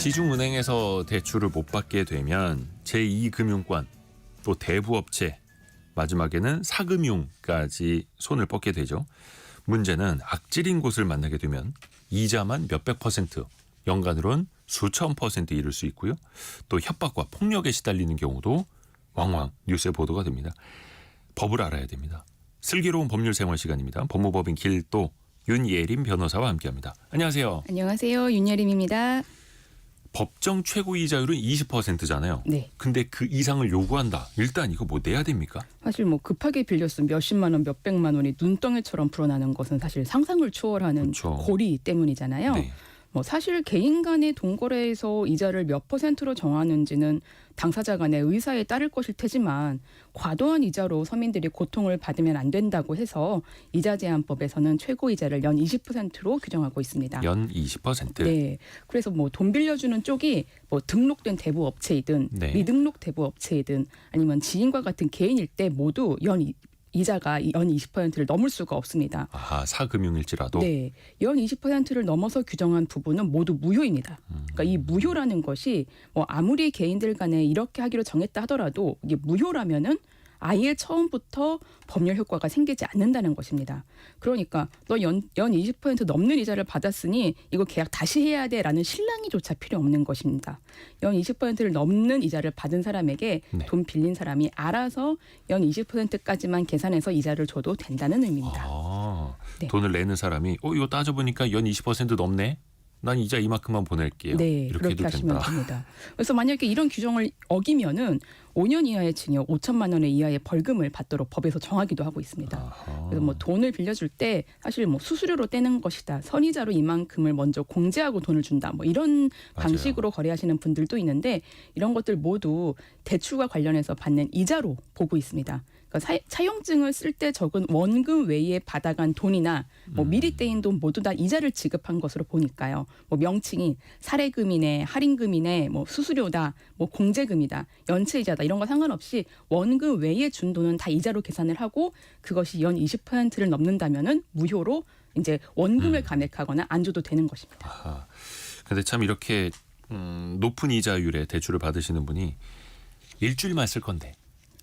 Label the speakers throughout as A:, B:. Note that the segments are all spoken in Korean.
A: 시중은행에서 대출을 못 받게 되면 제2금융권 또 대부업체 마지막에는 사금융까지 손을 뻗게 되죠. 문제는 악질인 곳을 만나게 되면 이자만 몇백 %, 연간으론 수천 % 이를 수 있고요. 또 협박과 폭력에 시달리는 경우도 왕왕 뉴스에 보도가 됩니다. 법을 알아야 됩니다. 슬기로운 법률 생활 시간입니다. 법무법인 길도 윤예림 변호사와 함께합니다. 안녕하세요.
B: 안녕하세요. 윤예림입니다.
A: 법정 최고 이자율은 20%잖아요.
B: 네.
A: 근데 그 이상을 요구한다. 일단 이거 뭐 내야 됩니까?
B: 사실 뭐 급하게 빌렸으면 몇십만 원, 몇백만 원이 눈덩이처럼 불어나는 것은 사실 상상을 초월하는
A: 그렇죠.
B: 고리 때문이잖아요.
A: 네.
B: 뭐 사실 개인 간의 돈거래에서 이자를 몇 %로 정하는지는 당사자 간의 의사에 따를 것일 테지만 과도한 이자로 서민들이 고통을 받으면 안 된다고 해서 이자 제한법에서는 최고 이자를 연 20%로 규정하고 있습니다.
A: 연 20%.
B: 네. 그래서 뭐 돈 빌려주는 쪽이 뭐 등록된 대부업체이든
A: 네.
B: 미등록 대부업체이든 아니면 지인과 같은 개인일 때 모두 이자가 연 20%를 넘을 수가 없습니다.
A: 아하, 사금융일지라도.
B: 네, 연 20%를 넘어서 규정한 부분은 모두 무효입니다. 그러니까 이 무효라는 것이 뭐 아무리 개인들 간에 이렇게 하기로 정했다 하더라도 이게 무효라면은 아예 처음부터 법률 효과가 생기지 않는다는 것입니다. 그러니까 너 연 20% 넘는 이자를 받았으니 이거 계약 다시 해야 돼라는 실랑이조차 필요 없는 것입니다. 연 20%를 넘는 이자를 받은 사람에게
A: 네.
B: 돈 빌린 사람이 알아서 연 20%까지만 계산해서 이자를 줘도 된다는 의미입니다.
A: 아,
B: 네.
A: 돈을 내는 사람이 이거 따져보니까 연 20% 넘네. 난 이자 이만큼만 보낼게요.
B: 네,
A: 이렇게
B: 그렇게
A: 해도
B: 하시면
A: 된다.
B: 됩니다. 그래서 만약에 이런 규정을 어기면은 5년 이하의 징역, 5천만 원의 이하의 벌금을 받도록 법에서 정하기도 하고 있습니다.
A: 아하.
B: 그래서 뭐 돈을 빌려줄 때 사실 뭐 수수료로 떼는 것이다, 선이자로 이만큼을 먼저 공제하고 돈을 준다, 뭐 이런
A: 맞아요.
B: 방식으로 거래하시는 분들도 있는데 이런 것들 모두 대출과 관련해서 받는 이자로 보고 있습니다. 그러니까 차용증을 쓸 때 적은 원금 외에 받아간 돈이나 뭐 미리 떼인 돈 모두 다 이자를 지급한 것으로 보니까요. 뭐 명칭이 사례금이네, 할인금이네, 뭐 수수료다, 뭐 공제금이다, 연체이자다 이런 거 상관없이 원금 외에 준 돈은 다 이자로 계산을 하고 그것이 연 20%를 넘는다면은 무효로 이제 원금을 감액하거나 안 줘도 되는 것입니다.
A: 아하. 근데 참 이렇게 높은 이자율의 대출을 받으시는 분이 일주일만 쓸 건데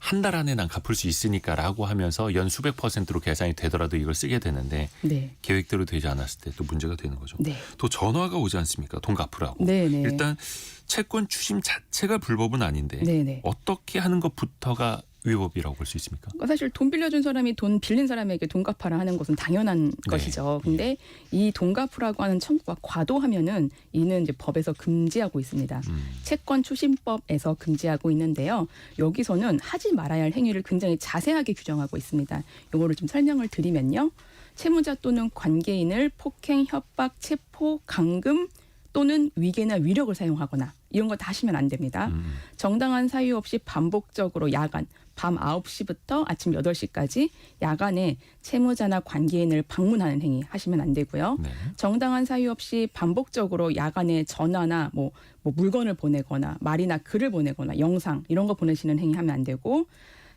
A: 한 달 안에 난 갚을 수 있으니까라고 하면서 연 수백 %로 계산이 되더라도 이걸 쓰게 되는데
B: 네.
A: 계획대로 되지 않았을 때 또 문제가 되는 거죠.
B: 네.
A: 또 전화가 오지 않습니까? 돈 갚으라고.
B: 네네.
A: 일단 채권 추심 자체가 불법은 아닌데
B: 네네.
A: 어떻게 하는 것부터가 위법이라고 볼 수 있습니까?
B: 그러니까 사실 돈 빌려준 사람이 돈 빌린 사람에게 돈 갚아라 하는 것은 당연한 것이죠. 근데 이 돈 갚으라고 하는 청구가 과도하면은 이는 이제 법에서 금지하고 있습니다. 채권 추심법에서 금지하고 있는데요. 여기서는 하지 말아야 할 행위를 굉장히 자세하게 규정하고 있습니다. 이거를 좀 설명을 드리면요. 채무자 또는 관계인을 폭행, 협박, 체포, 감금 또는 위계나 위력을 사용하거나 이런 거 다 하시면 안 됩니다. 정당한 사유 없이 반복적으로 야간, 밤 9시부터 아침 8시까지 야간에 채무자나 관계인을 방문하는 행위 하시면 안 되고요.
A: 네.
B: 정당한 사유 없이 반복적으로 야간에 전화나 뭐 물건을 보내거나 말이나 글을 보내거나 영상 이런 거 보내시는 행위 하면 안 되고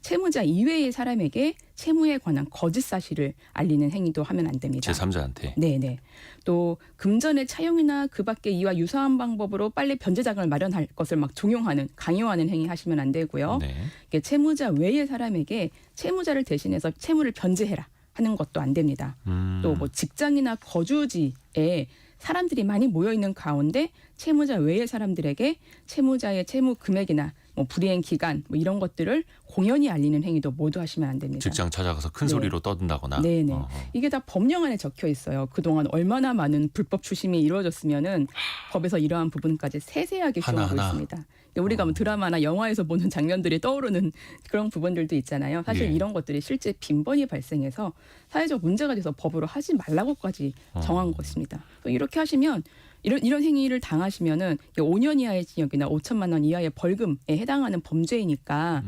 B: 채무자 이외의 사람에게 채무에 관한 거짓 사실을 알리는 행위도 하면 안 됩니다.
A: 제3자한테.
B: 네네. 또 금전의 차용이나 그 밖에 이와 유사한 방법으로 빨리 변제자금을 마련할 것을 막 종용하는 강요하는 행위 하시면 안 되고요.
A: 네.
B: 이게 채무자 외의 사람에게 채무자를 대신해서 채무를 변제해라 하는 것도 안 됩니다. 또 뭐 직장이나 거주지에 사람들이 많이 모여 있는 가운데 채무자 외의 사람들에게 채무자의 채무 금액이나 뭐 불이행 기간 뭐 이런 것들을 공연히 알리는 행위도 모두 하시면 안 됩니다.
A: 직장 찾아가서 큰
B: 네.
A: 소리로 떠든다거나.
B: 네네.
A: 어허.
B: 이게 다 법령 안에 적혀 있어요. 그동안 얼마나 많은 불법 추심이 이루어졌으면은 법에서 이러한 부분까지 세세하게 규정하고
A: 하나하나.
B: 있습니다. 우리가 뭐 드라마나 영화에서 보는 장면들이 떠오르는 그런 부분들도 있잖아요. 사실
A: 예.
B: 이런 것들이 실제 빈번히 발생해서 사회적 문제가 돼서 법으로 하지 말라고까지 정한 것입니다. 또 이렇게 하시면 이런 행위를 당하시면은 5년 이하의 징역이나 5천만 원 이하의 벌금에 해당하는 범죄이니까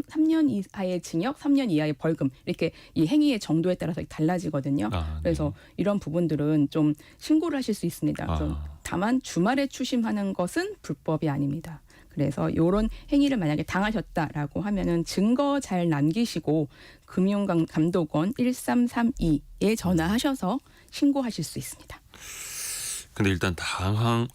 B: 3년 이하의 징역, 3년 이하의 벌금 이렇게 이 행위의 정도에 따라서 달라지거든요.
A: 아, 네.
B: 그래서 이런 부분들은 좀 신고를 하실 수 있습니다. 다만 주말에 추심하는 것은 불법이 아닙니다. 그래서 이런 행위를 만약에 당하셨다라고 하면은 증거 잘 남기시고 금융감독원 1332에 전화하셔서 신고하실 수 있습니다.
A: 근데 일단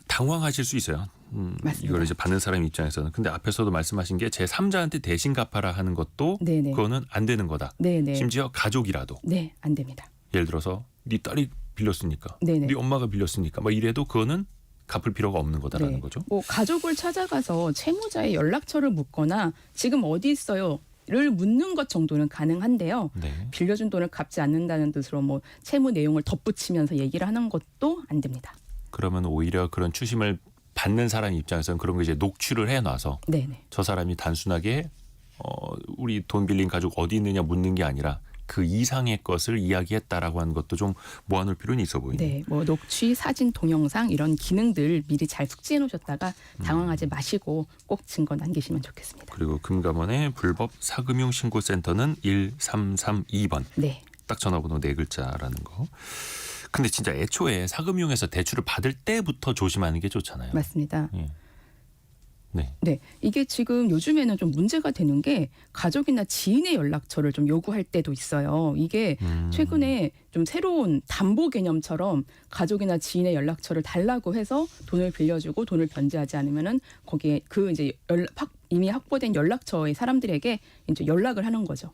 A: 당황하실 수 있어요.
B: 맞습니다.
A: 이걸 이제 받는 사람 입장에서는. 근데 앞에서도 말씀하신 게 제3자한테 대신 갚아라 하는 것도
B: 네네.
A: 그거는 안 되는 거다.
B: 네네.
A: 심지어 가족이라도.
B: 네, 안 됩니다.
A: 예를 들어서 네 딸이 빌렸으니까,
B: 네네.
A: 네 엄마가 빌렸으니까 뭐 이래도 그거는 갚을 필요가 없는 거다라는
B: 네.
A: 거죠.
B: 뭐 가족을 찾아가서 채무자의 연락처를 묻거나 지금 어디 있어요?를 묻는 것 정도는 가능한데요.
A: 네.
B: 빌려준 돈을 갚지 않는다는 뜻으로 뭐 채무 내용을 덧붙이면서 얘기를 하는 것도 안 됩니다.
A: 그러면 오히려 그런 추심을 받는 사람 입장에서는 그런 거 이제 녹취를 해놔서
B: 네네.
A: 저 사람이 단순하게 우리 돈 빌린 가족 어디 있느냐 묻는 게 아니라 그 이상의 것을 이야기했다라고 하는 것도 좀 모아놓을 필요는 있어 보이네요.
B: 네, 뭐 녹취, 사진, 동영상 이런 기능들 미리 잘 숙지해 놓으셨다가 당황하지 마시고 꼭 증거 남기시면 좋겠습니다.
A: 그리고 금감원의 불법 사금융 신고센터는 1332번.
B: 네,
A: 딱 전화번호 4글자라는 거. 근데 진짜 애초에 사금융에서 대출을 받을 때부터 조심하는 게 좋잖아요.
B: 맞습니다.
A: 예. 네.
B: 네, 이게 지금 요즘에는 좀 문제가 되는 게 가족이나 지인의 연락처를 좀 요구할 때도 있어요. 이게 최근에 좀 새로운 담보 개념처럼 가족이나 지인의 연락처를 달라고 해서 돈을 빌려주고 돈을 변제하지 않으면은 거기에 그 이제 이미 확보된 연락처의 사람들에게 이제 연락을 하는 거죠.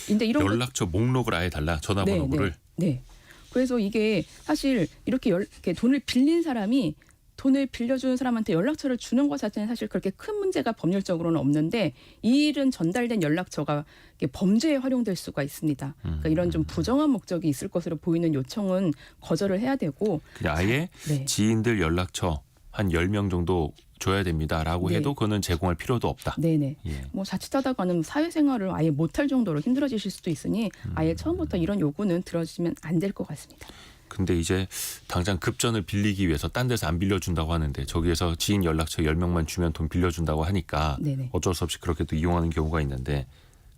B: 근데 이런
A: 연락처 목록을 아예 달라 전화번호를.
B: 네. 그래서 이게 사실 이렇게 돈을 빌린 사람이 돈을 빌려주는 사람한테 연락처를 주는 것 자체는 사실 그렇게 큰 문제가 법률적으로는 없는데 이 일은 전달된 연락처가 범죄에 활용될 수가 있습니다. 그러니까 이런 좀 부정한 목적이 있을 것으로 보이는 요청은 거절을 해야 되고
A: 그냥 아예
B: 네.
A: 지인들 연락처 한 10명 정도 줘야 됩니다라고
B: 네.
A: 해도 그거는 제공할 필요도 없다.
B: 네네.
A: 예.
B: 뭐 자칫하다가는 사회생활을 아예 못할 정도로 힘들어지실 수도 있으니 아예 처음부터 이런 요구는 들어주시면 안 될 것 같습니다.
A: 근데 이제 당장 급전을 빌리기 위해서 딴 데서 안 빌려준다고 하는데 저기에서 지인 연락처 10명만 주면 돈 빌려준다고 하니까
B: 네네.
A: 어쩔 수 없이 그렇게 또 이용하는 경우가 있는데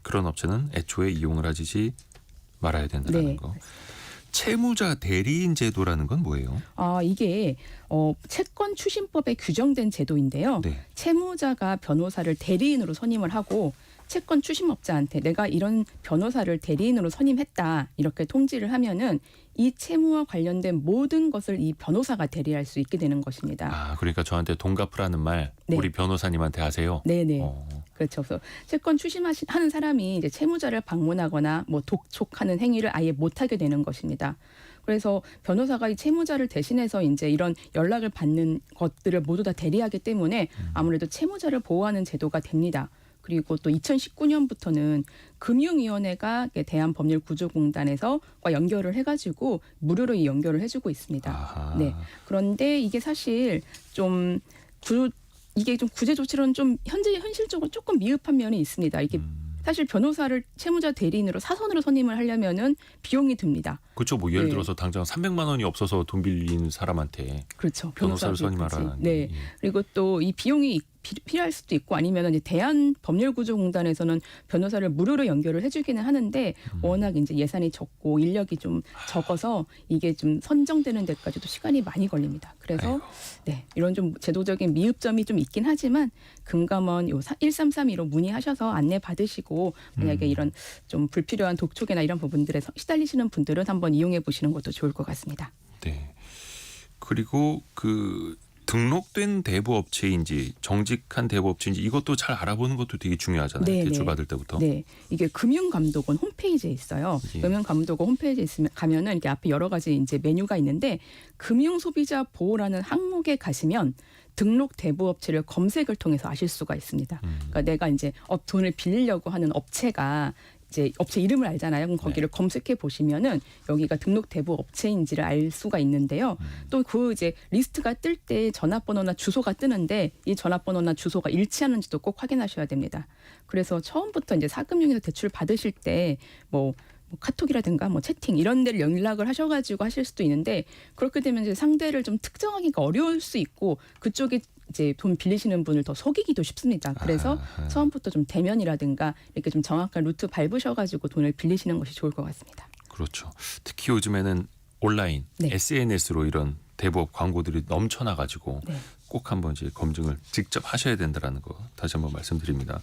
A: 그런 업체는 애초에 이용을 하지 말아야 된다는
B: 네.
A: 거. 채무자 대리인 제도라는 건 뭐예요?
B: 이게 채권 추심법에 규정된 제도인데요.
A: 네.
B: 채무자가 변호사를 대리인으로 선임을 하고 채권 추심업자한테 내가 이런 변호사를 대리인으로 선임했다 이렇게 통지를 하면은 이 채무와 관련된 모든 것을 이 변호사가 대리할 수 있게 되는 것입니다.
A: 아, 그러니까 저한테 돈 갚으라는 말
B: 네.
A: 우리 변호사님한테 하세요.
B: 네네.
A: 어.
B: 그렇죠. 그래서 채권 추심하는 사람이 이제 채무자를 방문하거나 뭐 독촉하는 행위를 아예 못하게 되는 것입니다. 그래서 변호사가 이 채무자를 대신해서 이제 이런 연락을 받는 것들을 모두 다 대리하기 때문에 아무래도 채무자를 보호하는 제도가 됩니다. 그리고 또 2019년부터는 금융위원회가 대한법률구조공단에서 연결을 해가지고 무료로 이 연결을 해주고 있습니다.
A: 아하.
B: 네. 그런데 이게 사실 좀 이게 좀 구제 조치로는 좀 현실적으로 조금 미흡한 면이 있습니다. 이게 사실 변호사를 채무자 대리인으로 사선으로 선임을 하려면은 비용이 듭니다.
A: 그렇죠. 뭐 예를
B: 네.
A: 들어서 당장 300만 원이 없어서 돈 빌린 사람한테
B: 그렇죠.
A: 변호사를
B: 비용까지.
A: 선임하라는.
B: 네.
A: 예.
B: 그리고 또 이 비용이 필요할 수도 있고 아니면 이제 대한법률구조공단에서는 변호사를 무료로 연결을 해주기는 하는데 워낙 이제 예산이 적고 인력이 좀 적어서 이게 좀 선정되는 데까지도 시간이 많이 걸립니다. 그래서
A: 아이고.
B: 네, 이런 좀 제도적인 미흡점이 좀 있긴 하지만 금감원 요 1332로 문의하셔서 안내 받으시고 만약에 이런 좀 불필요한 독촉이나 이런 부분들에 시달리시는 분들은 한번 이용해 보시는 것도 좋을 것 같습니다.
A: 네. 그리고 등록된 대부업체인지 정직한 대부업체인지 이것도 잘 알아보는 것도 되게 중요하잖아요.
B: 네,
A: 대출
B: 네.
A: 받을 때부터.
B: 네, 이게 금융감독원 홈페이지에 있어요.
A: 예.
B: 금융감독원 홈페이지에 가면은 이렇게 앞에 여러 가지 이제 메뉴가 있는데 금융소비자 보호라는 항목에 가시면 등록 대부업체를 검색을 통해서 아실 수가 있습니다. 그러니까 내가 이제 돈을 빌리려고 하는 업체가 이제 업체 이름을 알잖아요. 그럼 거기를 검색해 보시면은 여기가 등록 대부 업체인지를 알 수가 있는데요. 또 그 이제 리스트가 뜰 때 전화번호나 주소가 뜨는데 이 전화번호나 주소가 일치하는지도 꼭 확인하셔야 됩니다. 그래서 처음부터 이제 사금융에서 대출 받으실 때 뭐 카톡이라든가 뭐 채팅 이런 데를 연락을 하셔가지고 하실 수도 있는데 그렇게 되면 이제 상대를 좀 특정하기가 어려울 수 있고 그쪽이 이제 돈 빌리시는 분을 더 속이기도 쉽습니다. 그래서 처음부터 좀 대면이라든가 이렇게 좀 정확한 루트 밟으셔가지고 돈을 빌리시는 것이 좋을 것 같습니다.
A: 그렇죠. 특히 요즘에는 온라인,
B: 네.
A: SNS로 이런 대부업 광고들이 넘쳐나가지고
B: 네.
A: 꼭 한번 이제 검증을 직접 하셔야 된다는 거 다시 한번 말씀드립니다.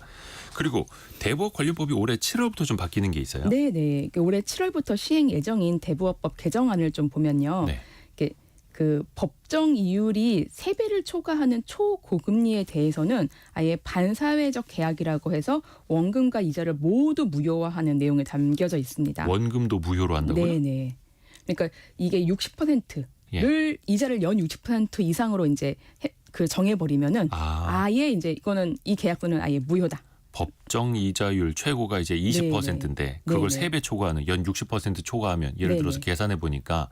A: 그리고 대부업 관련법이 올해 7월부터 좀 바뀌는 게 있어요.
B: 네네. 올해 7월부터 시행 예정인 대부업법 개정안을 좀 보면요.
A: 네.
B: 이렇게 그 법정 이율이 3배를 초과하는 초고금리에 대해서는 아예 반사회적 계약이라고 해서 원금과 이자를 모두 무효화하는 내용이 담겨져 있습니다.
A: 원금도 무효로 한다고요?
B: 네네. 그러니까 이게 60%를
A: 예.
B: 이자를 연 60% 이상으로 이제 그 정해버리면은 아예 이제 이거는 이 계약서는 아예 무효다.
A: 법정 이자율 최고가 이제 20%인데 그걸
B: 네네.
A: 3배 초과하는 연 60% 초과하면 예를
B: 네네.
A: 들어서 계산해 보니까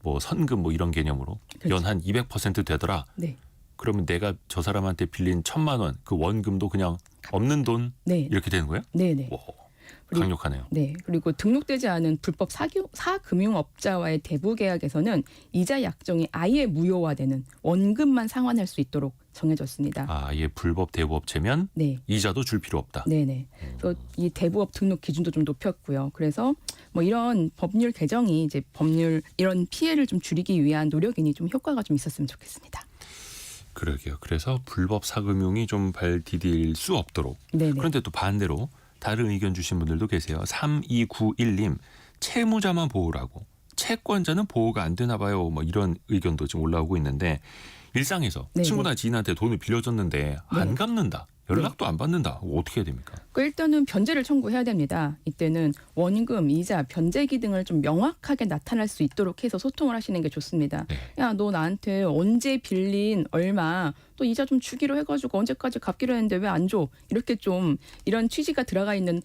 A: 뭐 선금 뭐 이런 개념으로
B: 그렇죠.
A: 연 한 200% 되더라.
B: 네.
A: 그러면 내가 저 사람한테 빌린 1,000만 원 그 원금도 그냥 없는 돈
B: 네.
A: 이렇게 되는 거예요?
B: 네네.
A: 오,
B: 그리고-
A: 강력하네요.
B: 네. 그리고 등록되지 않은 불법 사금융업자와의 대부 계약에서는 이자 약정이 아예 무효화되는 원금만 상환할 수 있도록 정해졌습니다.
A: 아예 불법 대부업체면
B: 네.
A: 이자도 줄 필요 없다.
B: 네네. 그래서 이 대부업 등록 기준도 좀 높였고요. 그래서 뭐 이런 법률 개정이 이제 법률 이런 피해를 좀 줄이기 위한 노력이니 좀 효과가 좀 있었으면 좋겠습니다.
A: 그러게요. 그래서 불법 사금융이 좀 발 디딜 수 없도록.
B: 네네.
A: 그런데 또 반대로 다른 의견 주신 분들도 계세요. 3291님 채무자만 보호라고 채권자는 보호가 안 되나 봐요. 뭐 이런 의견도 지금 올라오고 있는데 일상에서
B: 네네.
A: 친구나 지인한테 돈을 빌려줬는데 안
B: 네.
A: 갚는다. 연락도 안 받는다. 어떻게 해야 됩니까?
B: 그 일단은 변제를 청구해야 됩니다. 이때는 원금, 이자, 변제기 등을 좀 명확하게 나타날 수 있도록 해서 소통을 하시는 게 좋습니다.
A: 네.
B: 야, 너 나한테 언제 빌린 얼마 또 이자 좀 주기로 해가지고 언제까지 갚기로 했는데 왜 안 줘? 이렇게 좀 이런 취지가 들어가 있는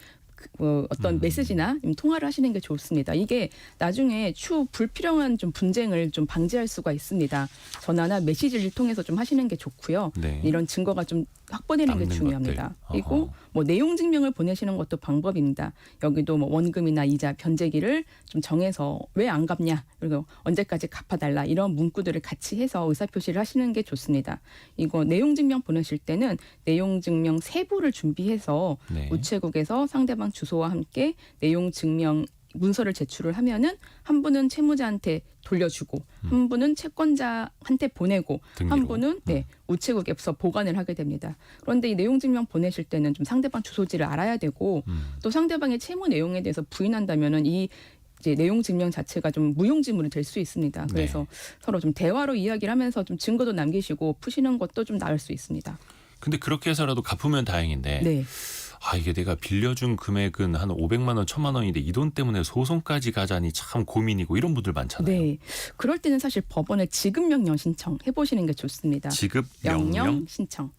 B: 어떤 메시지나 아니면 통화를 하시는 게 좋습니다. 이게 나중에 추후 불필요한 좀 분쟁을 좀 방지할 수가 있습니다. 전화나 메시지를 통해서 좀 하시는 게 좋고요.
A: 네.
B: 이런 증거가 좀 확보되는 게
A: 남는
B: 중요합니다.
A: 것들.
B: 그리고
A: 어허.
B: 뭐 내용 증명을 보내시는 것도 방법입니다. 여기도 뭐 원금이나 이자, 변제기를 좀 정해서 왜 안 갚냐, 그리고 언제까지 갚아달라 이런 문구들을 같이 해서 의사표시를 하시는 게 좋습니다. 이거 내용 증명 보내실 때는 내용 증명 세부를 준비해서
A: 네.
B: 우체국에서 상대방 주소와 함께 내용 증명 문서를 제출을 하면은 한 분은 채무자한테 돌려주고 한 분은 채권자한테 보내고
A: 등기로.
B: 한 분은 우체국에서 보관을 하게 됩니다. 그런데 이 내용 증명 보내실 때는 좀 상대방 주소지를 알아야 되고 또 상대방의 채무 내용에 대해서 부인한다면은 이 이제 내용 증명 자체가 좀 무용지물이 될 수 있습니다. 그래서
A: 네.
B: 서로 좀 대화로 이야기를 하면서 좀 증거도 남기시고 푸시는 것도 좀 나을 수 있습니다.
A: 근데 그렇게 해서라도 갚으면 다행인데
B: 네.
A: 아 이게 내가 빌려준 금액은 한 500만 원, 1,000만 원인데 이 돈 때문에 소송까지 가자니 참 고민이고 이런 분들 많잖아요.
B: 네. 그럴 때는 사실 법원에 지급 명령 신청해 보시는 게 좋습니다.
A: 지급
B: 명령
A: 명령
B: 신청.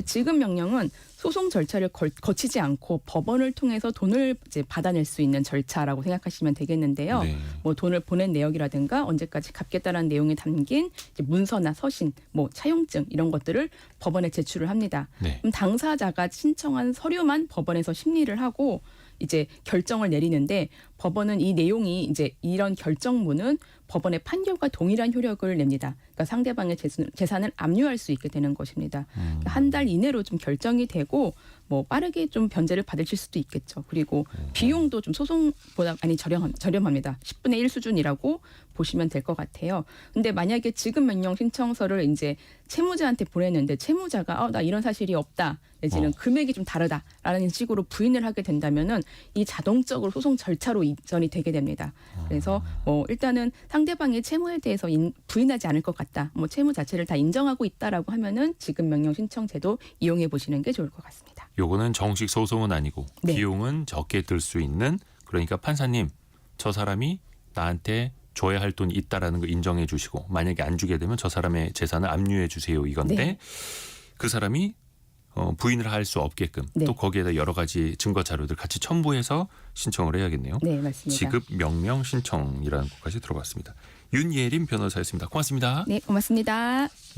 B: 지급 명령은 소송 절차를 거치지 않고 법원을 통해서 돈을 이제 받아낼 수 있는 절차라고 생각하시면 되겠는데요.
A: 네.
B: 뭐 돈을 보낸 내역이라든가 언제까지 갚겠다라는 내용이 담긴 이제 문서나 서신, 뭐 차용증 이런 것들을 법원에 제출을 합니다.
A: 네.
B: 그럼 당사자가 신청한 서류만 법원에서 심리를 하고 이제 결정을 내리는데 법원은 이 내용이 이제 이런 결정문은 법원의 판결과 동일한 효력을 냅니다. 그러니까 상대방의 재산을 압류할 수 있게 되는 것입니다. 한 달 이내로 좀 결정이 되고 뭐 빠르게 좀 변제를 받으실 수도 있겠죠. 그리고 비용도 좀 소송보다 많이 저렴합니다. 10분의 1 수준이라고 보시면 될 것 같아요. 근데 만약에 지급 명령 신청서를 이제 채무자한테 보냈는데 채무자가 나 이런 사실이 없다. 내지는 금액이 좀 다르다라는 식으로 부인을 하게 된다면은 이 자동적으로 소송 절차로 이전이 되게 됩니다. 그래서 뭐 일단은 상대방의 채무에 대해서 부인하지 않을 것 같다. 뭐 채무 자체를 다 인정하고 있다라고 하면은 지급 명령 신청 제도 이용해 보시는 게 좋을 것 같습니다.
A: 요거는 정식 소송은 아니고
B: 네.
A: 비용은 적게 들 수 있는 그러니까 판사님 저 사람이 나한테 줘야 할 돈이 있다라는 거 인정해 주시고 만약에 안 주게 되면 저 사람의 재산을 압류해 주세요 이건데
B: 네.
A: 그 사람이 부인을 할 수 없게끔
B: 네.
A: 또 거기에다 여러 가지 증거 자료들 같이 첨부해서 신청을 해야겠네요.
B: 네, 맞습니다.
A: 지급 명령 신청이라는 것까지 들어봤습니다. 윤예림 변호사였습니다. 고맙습니다.
B: 네, 고맙습니다.